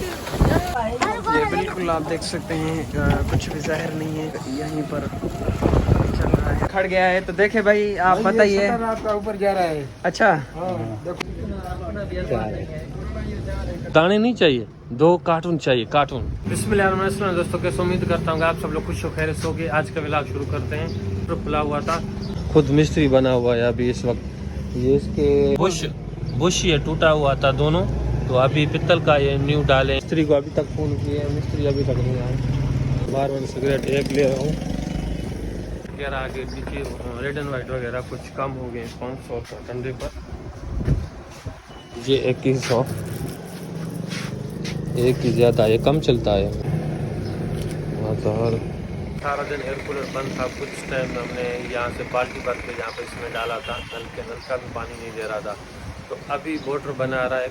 ये बिल्कुल आप देख सकते हैं कुछ भी ज़ाहिर नहीं है, यहीं पर चल रहा है, खड़ गया है। तो देखे भाई आप बताइए, आपका ऊपर जा रहा है। अच्छा दाने नहीं चाहिए, 2 कार्टून चाहिए, कार्टून। बिस्मिल्लाहिर्रहमानिर्रहीम। दोस्तों कैसे उम्मीद करता हूँ आप सब लोग खुश हो खैर से होगे। आज का व्लॉग शुरू करते हैं। तो खुला हुआ था, खुद मिस्त्री बना हुआ है अभी इस वक्त। ये इसके बुश ये टूटा हुआ था दोनों, तो अभी पित्तल का ये न्यू डाले। मिस्त्री को अभी तक फोन किए, मिस्त्री अभी तक नहीं आए। बार सिगरेट एक ले रहा हूँ। वगैरह आगे नीचे रेड एंड वाइट वगैरह कुछ कम हो गए 500 का ठंडे पर। ये 2100, एक ही ज़्यादा, ये कम चलता है। सारा दिन एयर कूलर बंद था। कुछ टाइम हमने यहाँ से बाल्टी भर के यहाँ पे इसमें डाला था, नल का भी पानी नहीं दे रहा था। तो अभी मोटर बना रहा है,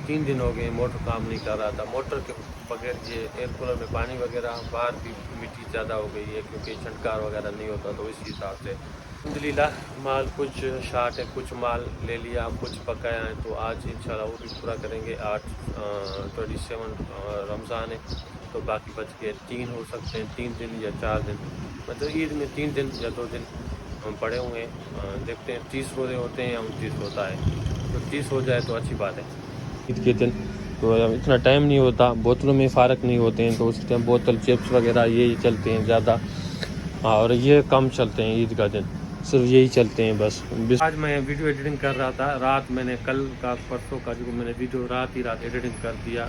3 दिन हो गए मोटर काम नहीं कर रहा था। मोटर के बगैर ये एयर कूलर में पानी वगैरह, बाहर भी मिट्टी ज़्यादा हो गई है क्योंकि छंटकार वगैरह नहीं होता, तो इसी हिसाब से अल्हम्दुलिल्लाह माल कुछ शार्ट है, कुछ माल ले लिया, कुछ पकाया है। तो आज इंशाल्लाह वो भी पूरा करेंगे। 27 रमज़ान है, तो बाकी बच के 3 हो सकते हैं, 3 दिन या 4 दिन, मतलब ईद में 3 दिन या 2 दिन हम पड़े हुए हैं। देखते हैं 30 रोज़े होते हैं या 29 होता है। तो 30 हो जाए तो अच्छी बात है। ईद के दिन तो इतना टाइम नहीं होता, बोतलों में फ़र्क नहीं होते हैं, तो उस टाइम बोतल चिप्स वगैरह यही चलते हैं ज़्यादा, और ये कम चलते हैं। ईद का दिन सिर्फ यही चलते हैं बस। आज मैं वीडियो एडिटिंग कर रहा था, रात मैंने कल का परसों का जो मैंने वीडियो रात एडिटिंग कर दिया।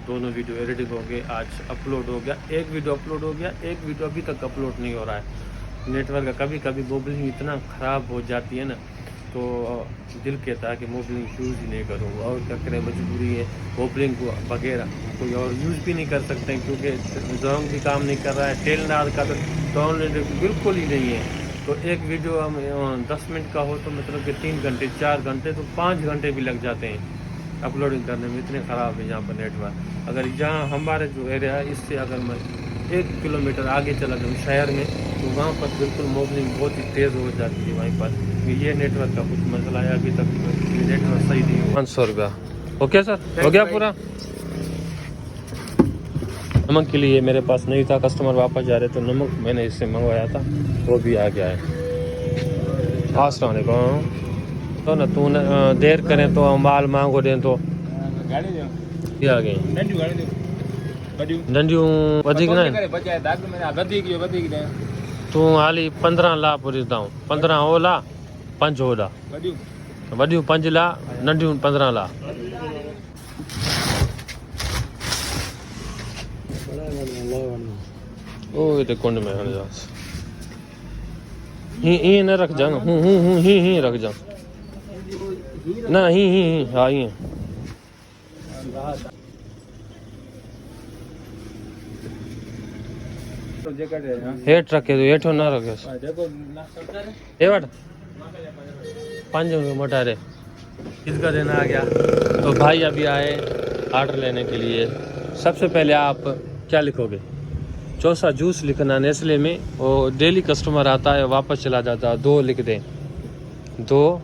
दोनों वीडियो एडिटिंग हो गए, आज अपलोड हो गया। एक वीडियो अपलोड हो गया, एक वीडियो अभी तक अपलोड नहीं हो रहा है। नेटवर्क का कभी कभी मोबाइल इतना ख़राब हो जाती है ना, तो दिल कहता है कि मोबाइल यूज़ ही नहीं करूँ, और क्या करें, मजबूरी है। मोबाइल को वगैरह कोई और यूज़ भी नहीं कर सकते क्योंकि जोंग भी काम नहीं कर रहा है। टेलनार का तो डाउनलोड बिल्कुल ही नहीं है। तो एक वीडियो हम 10 मिनट का हो तो मतलब कि 3 घंटे 4 घंटे तो 5 घंटे भी लग जाते हैं अपलोडिंग करने में। इतने ख़राब है यहाँ पर नेटवर्क। अगर जहाँ हमारे जो एरिया है इससे अगर मैं 1 किलोमीटर आगे चला जाऊँ शहर में, तो वहाँ पर बिल्कुल मोबाइल बहुत ही तेज़ हो जाती है वहीं पर। ये नेटवर्क का कुछ मसला है, अभी तक नेटवर्क सही नहीं हुआ। 500 रुपया। ओके सर, हो गया पूरा। नमक के लिए मेरे पास नहीं था, कस्टमर वापस जा रहे, तो नमक मैंने इससे मंगवाया था, वो भी आ गया है। अस्सलाम वालेकुम। तो ना तू देर करें तो माल मांगो दें तो ये आ गई डंडियों वधिक ना तू हाली 15 ला पूरी दाऊं, 15 हो ला, 5 हो ला, वधियूं 5 ला, नंढियूं 15 ला। ओ ये कुंड में हण जा ही न रख जा, हूं ही रख जा ना, ही हाँ ही हेठ रखे तो हेठो ना रखे हे वट 5 मोटा रे। ईद का दिन आ गया, तो भाई अभी आए ऑर्डर लेने के लिए। सबसे पहले आप क्या लिखोगे? चौसा जूस लिखना नेस्ले में, वो डेली कस्टमर आता है वापस चला जाता है। 2 लिख दें, 2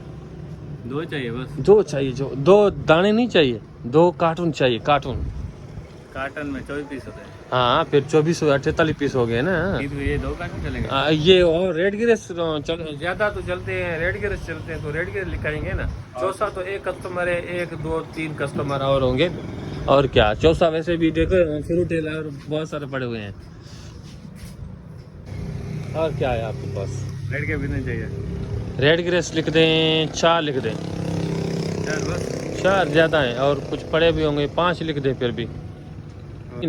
चाहिए बस। 2 चाहिए, जो 2 दाने नहीं चाहिए, 2 कार्टून चाहिए, कार्टून। कार्टन में 24 पीस होते हैं। हाँ फिर 24 48 पीस हो गए ना। ये 2 कार्टन चलेंगे। ये और रेड गिरेस ज्यादा तो चलते हैं, रेड गिरस चलते हैं, तो रेड गिरस लिखाएंगे ना। चौसा तो 1 कस्टमर है, 1 2 3 कस्टमर और होंगे। और क्या, चौसा वैसे भी देखो फ्रूट और बहुत सारे पड़े हुए हैं। और क्या है आपके पास? रेड के भी नहीं चाहिए। रेड ग्रेस लिख दें, 4 लिख दें, 4 बस। 4 ज़्यादा हैं, और कुछ पड़े भी होंगे, 5 लिख दें फिर भी।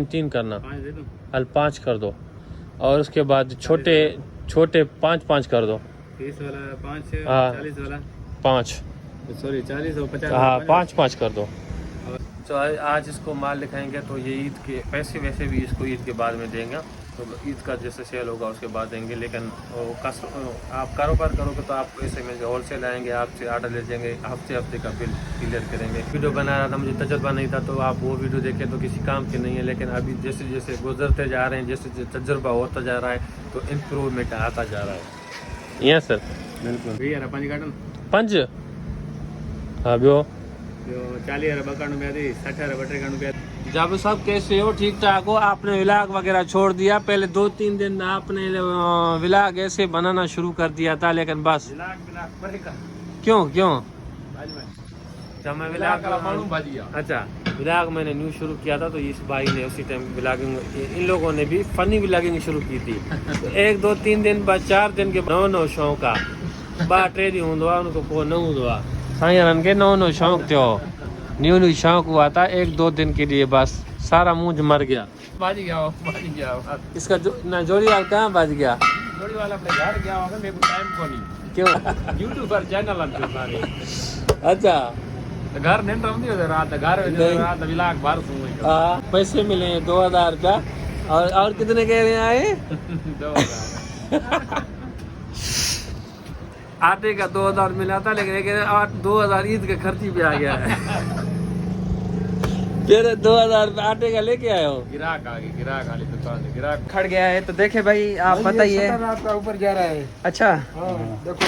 3 करना, 5 दे दो। हल 5 कर दो, और उसके बाद छोटे 5 कर दो। 30 वाला 5, हाँ 40 वाला 5, सॉरी 40 और 50। हाँ 5 कर दो। तो आज इसको माल लिखाएंगे, तो ये ईद के पैसे वैसे भी इसको ईद के बाद में देंगे। तो ईद का जैसे सेल होगा उसके बाद देंगे। लेकिन आप कारोबार करोगे तो आपको ऐसे मिल जाए, होलसेल आएंगे, आपसे ऑर्डर ले जाएंगे, हफ्ते का बिल क्लियर करेंगे। वीडियो बना रहा था, मुझे तजर्बा नहीं था, तो आप वो वीडियो देखें तो किसी काम की नहीं है। लेकिन अभी जैसे जैसे गुजरते जा रहे हैं, जैसे तजर्बा होता जा रहा है, तो इम्प्रूवमेंट आता जा रहा है। यस सर, बिल्कुल। 5 कार्टन 5। हाँ बियो जो 40,000 बकानु में थी 60,000 बटेकानु में। जब सब कैसे हो ठीक ठाक हो, आपने व्लॉग वगैरह छोड़ दिया, पहले 2-3 दिन आपने व्लॉग ऐसे बनाना शुरू कर दिया था, लेकिन बस क्यों जब मैं व्लॉग अच्छा व्लॉग मैंने न्यू शुरू किया था तो इस भाई ने उसी टाइम व्लॉगिंग, इन लोगों ने भी फनी व्लॉगिंग शुरू की थी। तो 1-2-3 दिन बाद 4 दिन के नौ शौक का बात ट्रेडी हूंदो आहे उनको को न हूंदो आहे। साईं के नौ शौक थियो, न्यू शौक हुआ था 1-2 दिन के लिए, बस सारा मूंज मर गया। बाज गया इसका ना जोड़ी वाला कहाँ बच गया? जोड़ी वाला अपने घर गया होगा, मेरे को टाइम को नहीं। क्यों? यूट्यूब पर चैनल हम सारे अच्छा घर नहीं रम नहीं होता रात घर रात विलाक बार सुन पैसे मिले 2000 रुपया और कितने कह रहे हैं आए? 2000 आटे का 2000 मिला था, लेकिन 2000 ईद का खर्ची भी आ गया है। फिर 2000 रुपये आटे का लेके आए हो? गिराक आ गई, गिराक वाली दुकान है, गिराक खड़ गया है। तो देखे भाई आप बताइए। रात का ऊपर जा रहा है। अच्छा देखो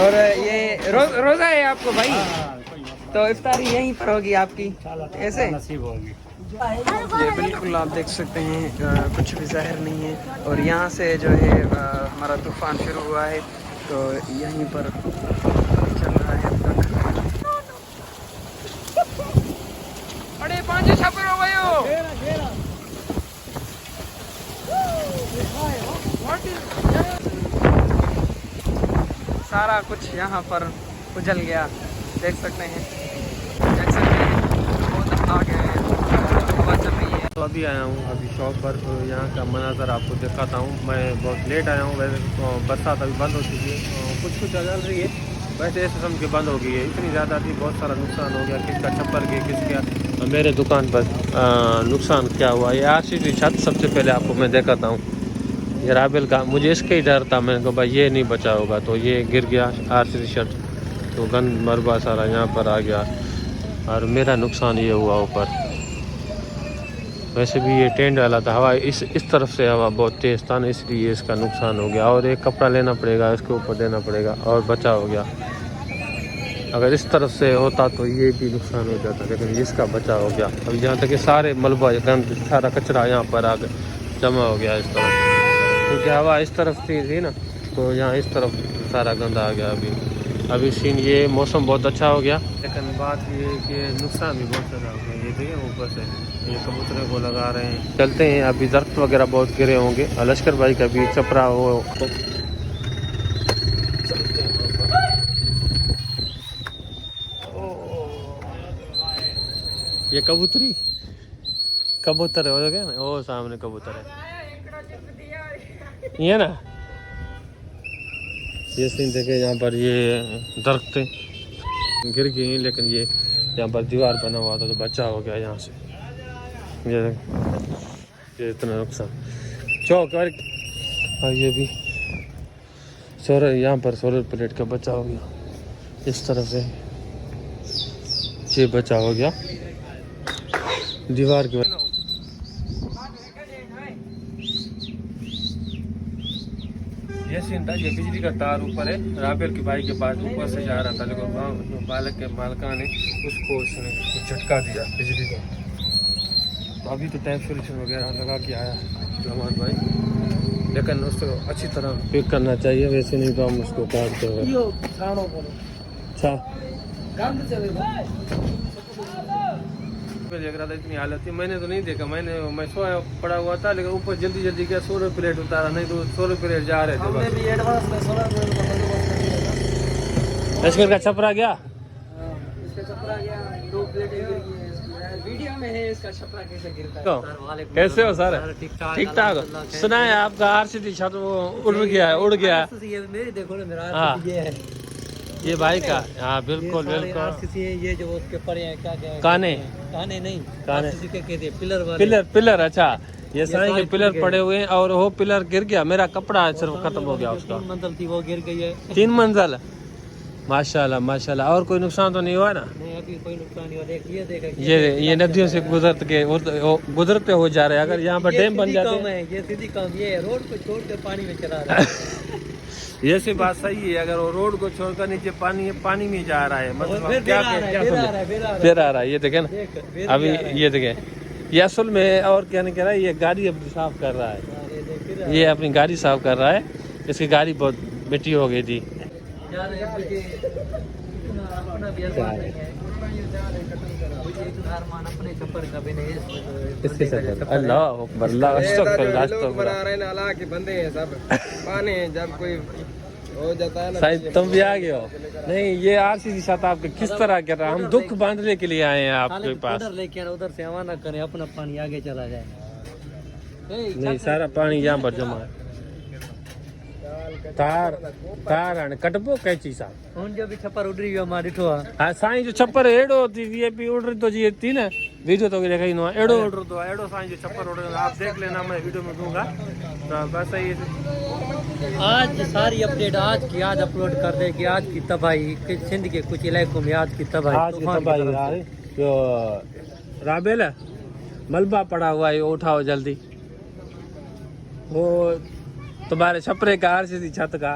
और ये रोजा है आपको भाई? तो इफ्तारी यहीं पर होगी आपकी ऐसे? नसीब होगी। ये बिल्कुल आप देख सकते हैं कुछ भी ज़ाहिर नहीं है। और यहाँ से जो है हमारा तूफान शुरू हुआ है, तो यहीं पर चल रहा है अब तक। अरे 5 छापर हो गए हो। सारा कुछ यहाँ पर उजल गया, देख सकते हैं। देख सकते हैं बहुत आगे हवा चल रही है। तो अभी आया हूँ अभी शॉप पर, तो यहाँ का मनाजर आपको दिखाता हूँ। मैं बहुत लेट आया हूँ, वैसे तो बरसात अभी बंद हो चुकी है, कुछ चल रही है, वैसे ऐसे समझ के बंद हो गई है। इतनी ज़्यादा थी, बहुत सारा नुकसान हो गया, किसका छप्पर गया, किसका। मेरे दुकान पर नुकसान क्या हुआ, ये RCC छत सबसे पहले आपको मैं दिखाता हूँ। ये राबेल का, मुझे इसका ही डर था, मैंने कहा भाई ये नहीं बचा होगा, तो ये गिर गया RCC छत, तो गंद मरबा सारा यहाँ पर आ गया और मेरा नुकसान ये हुआ ऊपर। वैसे भी ये टेंट वाला था, हवा इस तरफ से हवा बहुत तेज़ था ना, इसलिए इसका नुकसान हो गया। और एक कपड़ा लेना पड़ेगा, इसके ऊपर देना पड़ेगा और बचा हो गया। अगर इस तरफ से होता तो ये भी नुकसान हो जाता, लेकिन इसका बचा हो गया। अभी जहाँ तक कि सारे मलबा गंद सारा कचरा यहाँ पर आकर जमा हो गया इस तरफ, क्योंकि हवा इस तरफ थी ना, तो यहाँ इस तरफ सारा गंद आ गया। अभी सीन ये मौसम बहुत अच्छा हो गया, लेकिन बात ये है कि नुकसान भी बहुत ज़्यादा हो गया। ये देखिए ऊपर से ये कबूतरों को लगा रहे हैं। चलते हैं, अभी दरख्त वगैरह बहुत गिरे होंगे। लश्कर भाई का भी चपरा हो, ये कबूतर हो गया ना, वो सामने कबूतर है ये ना। ये सीन देखे, यहाँ पर ये दरख्त गिर गए हैं, लेकिन ये यहाँ पर दीवार बना हुआ था तो बचा हो गया यहाँ से। ये इतना नुकसान चौक, और ये भी सोलर, यहाँ पर सोलर प्लेट का बचा हो गया। इस तरफ से ये बचा हो गया दीवार के। ये सीन था, ये बिजली का तार ऊपर है, राबेल के भाई के पास ऊपर से जा रहा था, लेकिन बालक के मालका ने उसको उसने झटका दिया बिजली का। तो अभी तो टैप सोल्यूशन वगैरह लगा के आया जमान भाई, लेकिन उसको अच्छी तरह पैक करना चाहिए, वैसे नहीं तो हम उसको काटते हुए। अच्छा देख रहा था, इतनी हालत थी, मैंने तो नहीं देखा, मैं सोया पड़ा हुआ था, लेकिन ऊपर जल्दी क्या सोलर प्लेट उतारा, नहीं तो सोलर प्लेट जा रहे थे। लश्कर का छपरा गया, इसका छपरा गया, 2 प्लेटें गिर गई हैं। वीडियो में है इसका छपरा कैसे गिरता है। तो कैसे हो सर? ठीक ठाक। सुना है आपका RCC छत वो उड़ गया है। मेरी देखो ना, मेरा हाँ। ये है, ये भाई का, हाँ बिल्कुल बिल्कुल। RCC है, ये जो उसके ऊपर है क्या काने नहीं, काने RCC के कहते हैं पिलर वाले। पिलर अच्छा, ये सारे के पिलर पड़े हुए हैं और वो पिलर गिर गया, मेरा कपड़ा सिर्फ खत्म हो गया उसका। 3 मंजिल थी वो गिर गई है। 3 मंजिल, माशाल्लाह। और कोई नुकसान तो नहीं हुआ ना? नहीं अभी कोई नुकसान नहीं हुआ। देख ये नदियों से गुजरते हो जा रहे हैं। अगर यहाँ पर डैम बन जाते हैं, ये सीधी काम, ये रोड पे छोड़ कर पानी में चला रहा है। ये से बात सही है, अगर वो रोड को छोड़कर नीचे पानी है, पानी में जा रहा है, मतलब हम क्या समझे? फिर आ रहा है, ये देखे ना अभी, ये देखे, ये असल में और क्या नहीं कह रहा है, ये गाड़ी अपनी साफ कर रहा है, ये अपनी गाड़ी साफ कर रहा है, इसकी गाड़ी बहुत मिट्टी हो गई थी। अल्लाह अकबर, अल्लाह अस्तगफिरुल्लाह, अस्तगफिरुल्लाह के बंदे हैं सब, पानी जब कोई हो जाता है ना। शायद तुम भी आ गए हो। नहीं, ये आरसीसी साथ आपके किस तरह कर रहा है, हम दुख बांटने के लिए आए हैं आपके पास। उधर लेके आना, उधर से रवाना करें, अपना पानी आगे चला जाए। नहीं, सारा पानी यहाँ पर जमा है। तार आने कटबो कैची सा उन जो भी छप्पर उड़ रही है हमारी ठो हाँ साईं जो छप्पर एड़ो थी वीआईपी उड़ रही तो जी थी ना, वीडियो तो देखा ही ना, एड़ो उड़ रही तो एड़ो साईं जो छप्पर उड़ रहा, आप देख लेना, मैं वीडियो में दूंगा। तो बस सही है, आज सारी अपडेट आज की आज अपलोड कर दे कि आज की तबाही सिंध के कुछ इलाकों में आज की तबाही, आज की तबाही जो राबेल है, मलबा पड़ा हुआ है, उठाओ जल्दी। वो तुम्हारे छपरे का आरसीसी छत का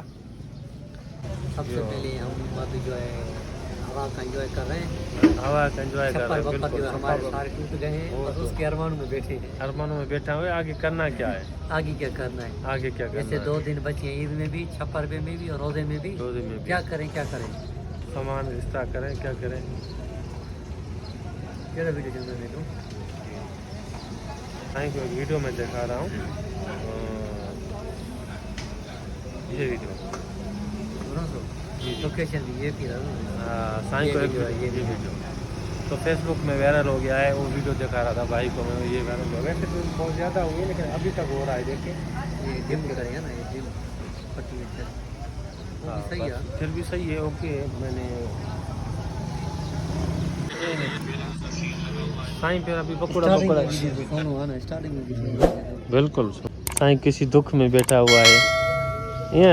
सबसे पहले हम अभी जो है हवा का एंजॉय कर रहे हैं, हवा का एंजॉय कर रहे हैं। बिल्कुल हमारे सारे टूट गए हैं और उसके अरमानों में बैठे हैं। अरमानों में बैठा हुए, आगे करना क्या है, आगे क्या करना है, आगे क्या करना जैसे है? 2 दिन बचे हैं, ईद में भी, छप्पर में भी और रोजे में भी। 2 दिन में क्या करें, क्या करें, सामान रिश्ता करें, क्या करें? क्या वीडियो चल रही है? साईं को एक वीडियो में दिखा रहा हूँ, ये वीडियो लोकेशन भी ये फिर साईं को एक ये वीडियो तो फेसबुक में वायरल हो गया है। वो वीडियो दिखा रहा था भाई को मैं, ये वायरल हो गया। वैसे तो बहुत ज़्यादा हुई है, लेकिन अभी तक हो रहा है, देखिए। ये जिम करेगा ना, ये जिम पट्टी है, हाँ, सही है, फिर भी सही है, ओके। मैंने साईं पे अभी पकौड़ा स्टार्टिंग में बिल्कुल साईं किसी दुख में बैठा हुआ है। ये